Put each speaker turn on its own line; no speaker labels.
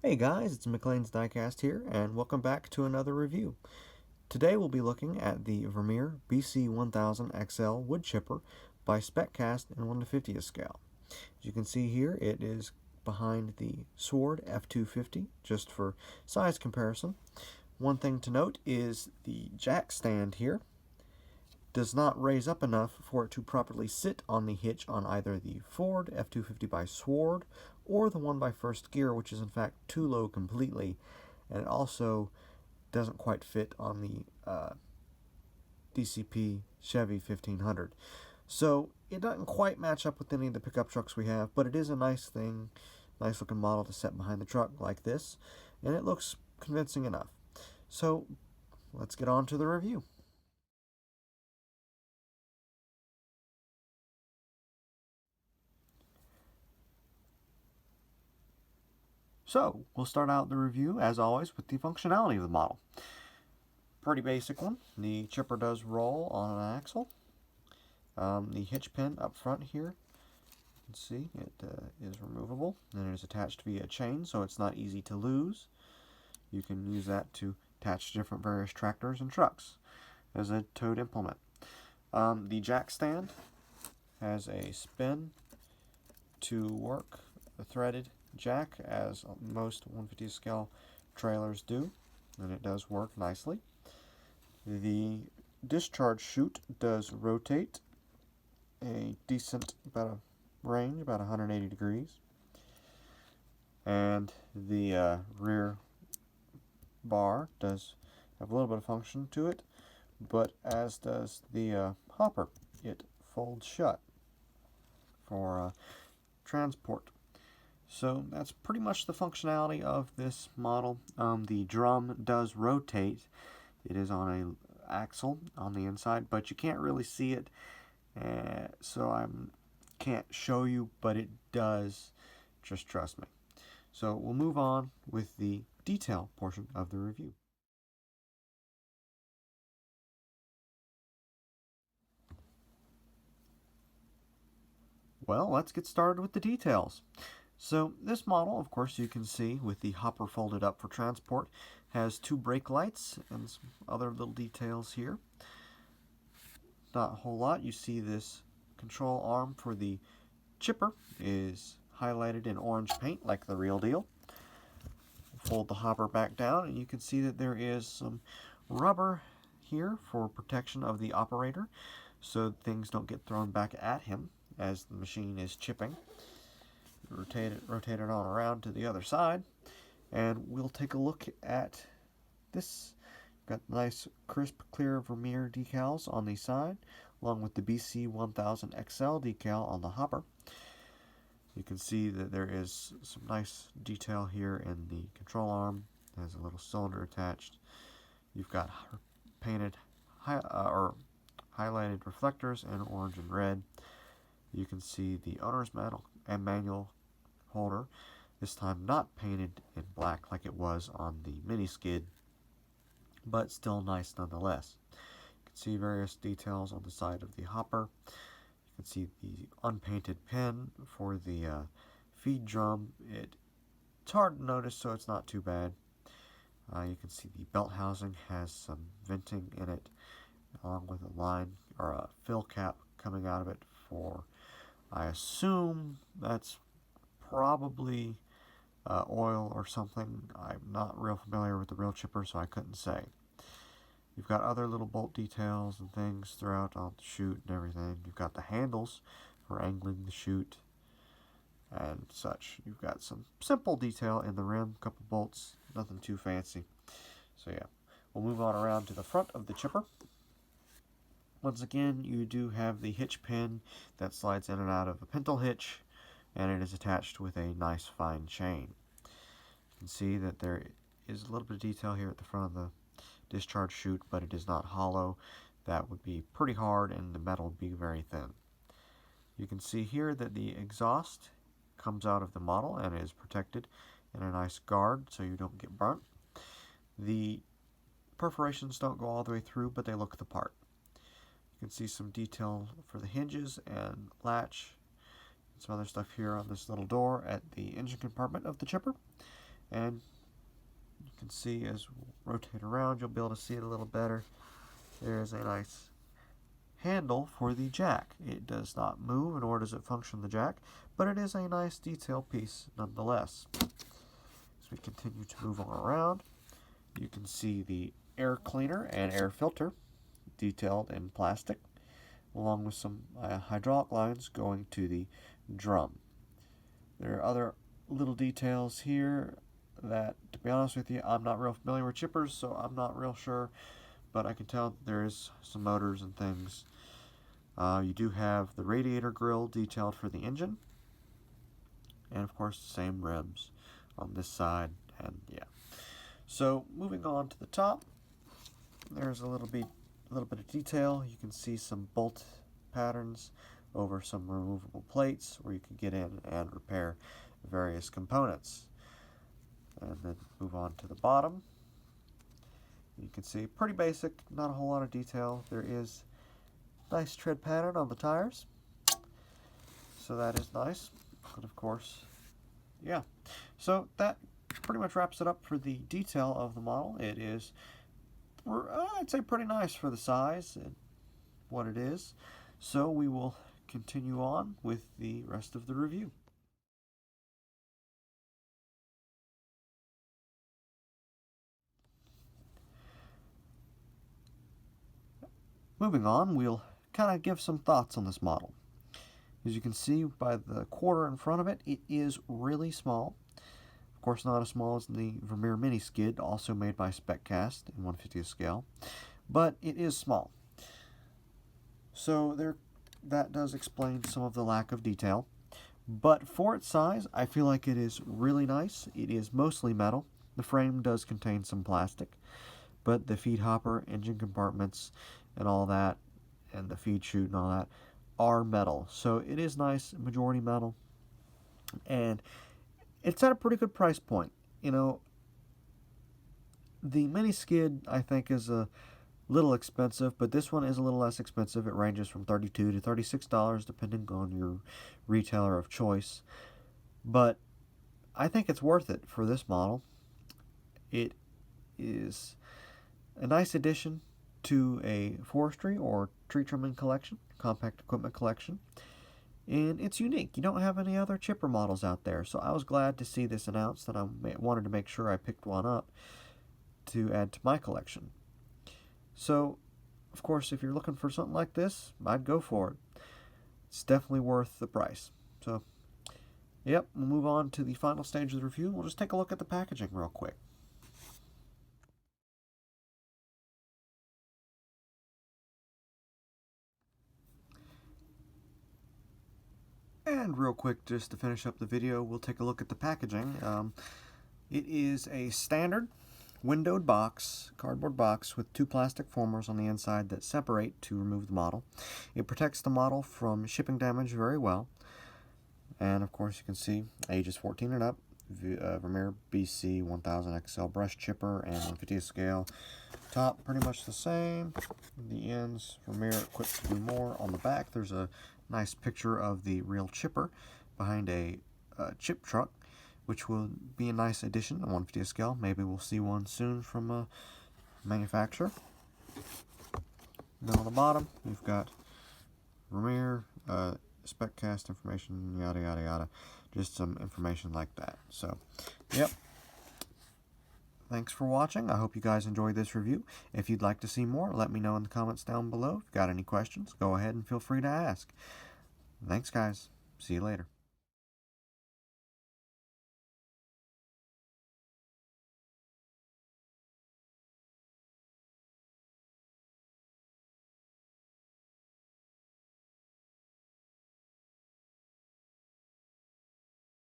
Hey guys, it's McLeans Diecast here, and welcome back to another review. Today we'll be looking at the Vermeer BC1000XL wood chipper by Spec Cast in 1/50th scale. As you can see here, it is behind the Sword F250, just for size comparison. One thing to note is the jack stand here does not raise up enough for it to properly sit on the hitch on either the Ford F250 by Sword or the one by First Gear, which is in fact too low completely, and it also doesn't quite fit on the DCP Chevy 1500. So it doesn't quite match up with any of the pickup trucks we have, but it is a nice thing, nice looking model to set behind the truck like this, and it looks convincing enough. So let's get on to the review. So, we'll start out the review, as always, with the functionality of the model. Pretty basic one. The chipper does roll on an axle. The hitch pin up front here, you can see it is removable, and it is attached via a chain, so it's not easy to lose. You can use that to attach to different various tractors and trucks as a towed implement. The jack stand has a spin to work the threaded jack, as most 1/50th scale trailers do, and it does work nicely. The discharge chute does rotate a decent range, about 180 degrees, and the rear bar does have a little bit of function to it, but as does the hopper. It folds shut for transport. So that's pretty much the functionality of this model. The drum does rotate. It is on an axle on the inside, but you can't really see it, so I can't show you, but it does. Just trust me. So we'll move on with the detail portion of the review. Well, let's get started with the details. So this model, of course, you can see with the hopper folded up for transport, has two brake lights and some other little details here. Not a whole lot. You see this control arm for the chipper is highlighted in orange paint like the real deal. Fold the hopper back down and you can see that there is some rubber here for protection of the operator so things don't get thrown back at him as the machine is chipping. Rotate it on around to the other side, and we'll take a look at this. Got nice crisp clear Vermeer decals on the side, along with the BC1000XL decal on the hopper. You can see that there is some nice detail here in the control arm. It has a little cylinder attached. You've got painted or highlighted reflectors in orange and red. You can see the owner's manual holder, this time not painted in black like it was on the mini skid, but still nice nonetheless. You can see various details on the side of the hopper. You can see the unpainted pin for the feed drum. It's hard to notice, so it's not too bad. You can see the belt housing has some venting in it, along with a line or a fill cap coming out of it for, I assume that's probably oil or something. I'm not real familiar with the real chipper, so I couldn't say. You've got other little bolt details and things throughout on the chute and everything. You've got the handles for angling the chute and such. You've got some simple detail in the rim, a couple bolts, nothing too fancy. So yeah, we'll move on around to the front of the chipper. Once again, you do have the hitch pin that slides in and out of a pintle hitch, and it is attached with a nice fine chain. You can see that there is a little bit of detail here at the front of the discharge chute, but it is not hollow. That would be pretty hard and the metal would be very thin. You can see here that the exhaust comes out of the model and is protected in a nice guard so you don't get burnt. The perforations don't go all the way through, but they look the part. You can see some detail for the hinges and latch, and some other stuff here on this little door at the engine compartment of the chipper. And you can see as we rotate around, you'll be able to see it a little better. There's a nice handle for the jack. It does not move, nor does it function the jack, but it is a nice detail piece nonetheless. As we continue to move on around, you can see the air cleaner and air filter detailed in plastic, along with some hydraulic lines going to the drum. There are other little details here that, to be honest with you, I'm not real familiar with chippers, so I'm not real sure, but I can tell that there is some motors and things. You do have the radiator grill detailed for the engine, and of course the same rims on this side, and yeah. So moving on to the top, there's a little bit of detail. You can see some bolt patterns over some removable plates where you can get in and repair various components. And then move on to the bottom. You can see pretty basic, not a whole lot of detail. There is nice tread pattern on the tires, so that is nice. And of course, yeah. So that pretty much wraps it up for the detail of the model. It is, I'd say, pretty nice for the size and what it is. So we will continue on with the rest of the review. Moving on, we'll kind of give some thoughts on this model. As you can see by the quarter in front of it, it is really small. Of course, not as small as the Vermeer Mini Skid, also made by Spec Cast in 1/50th scale, but it is small. So that does explain some of the lack of detail. But for its size, I feel like it is really nice. It is mostly metal. The frame does contain some plastic, but the feed hopper, engine compartments, and all that, and the feed chute and all that are metal. So it is nice, majority metal, and it's at a pretty good price point. You know, the mini skid I think is a little expensive, but this one is a little less expensive. It ranges from $32 to $36 depending on your retailer of choice. But I think it's worth it for this model. It is a nice addition to a forestry or tree trimming collection, compact equipment collection, and it's unique. You don't have any other chipper models out there, so I was glad to see this announced, and I wanted to make sure I picked one up to add to my collection. So, of course, if you're looking for something like this, I'd go for it. It's definitely worth the price. So, yep, we'll move on to the final stage of the review. We'll just take a look at the packaging real quick. And real quick, just to finish up the video, we'll take a look at the packaging. It is a standard windowed box, cardboard box, with two plastic formers on the inside that separate to remove the model. It protects the model from shipping damage very well. And of course, you can see ages 14 and up, Vermeer BC1000XL brush chipper and 1/50th scale. Top pretty much the same. The ends, Vermeer equipped to do more. On the back, there's a nice picture of the real chipper behind a chip truck, which will be a nice addition on 1/50th scale. Maybe we'll see one soon from a manufacturer. Then on the bottom, we've got Vermeer, Spec Cast information, yada yada yada. Just some information like that. So, yep. Thanks for watching. I hope you guys enjoyed this review. If you'd like to see more, let me know in the comments down below. If you've got any questions, go ahead and feel free to ask. Thanks, guys. See you later.